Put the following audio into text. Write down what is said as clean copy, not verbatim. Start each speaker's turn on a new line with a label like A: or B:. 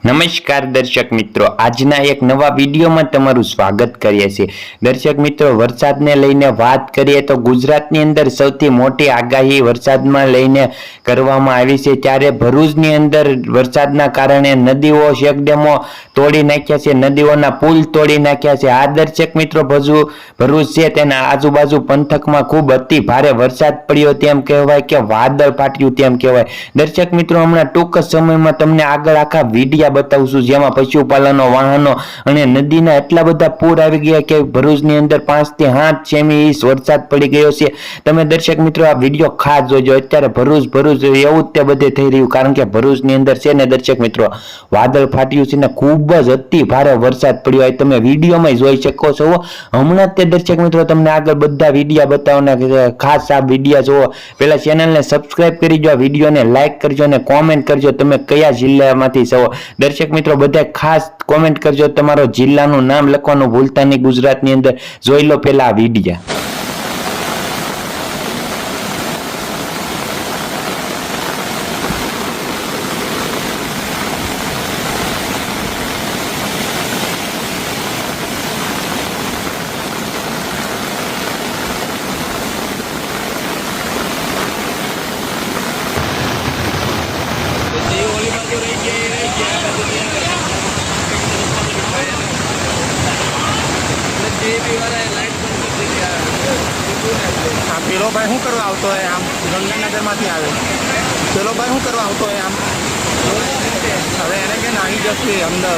A: નમસ્કાર દર્શક મિત્રો, આજના એક નવા વિડીયોમાં તમારું સ્વાગત કરીએ છીએ। દર્શક મિત્રો, વરસાદને લઈને વાત કરીએ તો ગુજરાતની અંદર સૌથી મોટી આગાહી વરસાદમાં લઈને કરવામાં આવી છે। ત્યારે ભરૂચની અંદર વરસાદના કારણે નદીઓ ચેકડેમો તોડી નાખ્યા છે, નદીઓના પુલ તોડી નાખ્યા છે। આ દર્શક મિત્રો, ભરૂચ છે તેના આજુબાજુ પંથકમાં ખૂબ અતિ ભારે વરસાદ પડ્યો તેમ કહેવાય કે વાદળ ફાટ્યું તેમ કહેવાય। દર્શક મિત્રો, હમણાં ટૂંક સમયમાં તમને આગળ આખા વિડીયા बतावुं जेमां पशुपालन वाहनों अने नदीना एटला बधा पूर आवी गया कि भरूचनी अंदर 5 થી 8 सेमी इंच वरसाद पड़ी गयो छे। तमे दर्शक मित्रों आ विडियो खास जोजो। अत्यारे भरूच एवुं ज ते बधे थई रह्युं, कारण के भरूचनी अंदर छे ने दर्शक मित्रों वादळ फाट्युं छे ने खूब ज अति भारे वरसाद पड्यो होय तमे विडियोमां जोई शको छो। हमणां ते दर्शक मित्रों तमने आगळ बधा विडिया बताववाना, खास आ विडिया जोवो। पहेला चेनलने सब्सक्राइब करी जो, आ विडियोने लाइक करजो अने कॉमेंट करजो तमे कया जिल्लामांथी छो। दर्शक मित्रों बधाए खास कॉमेंट करजो, तमारो जिल्लानुं नाम लखवानुं भूलता नहीं। गुजरातनी अंदर जोई लो पहेला आ विडिया।
B: पेलो भाई शू करवा आवतो है आम गंगानगर में आवे पेलो भाई शू करवा आवतो है आम हवे एने के नाही जशे अंदर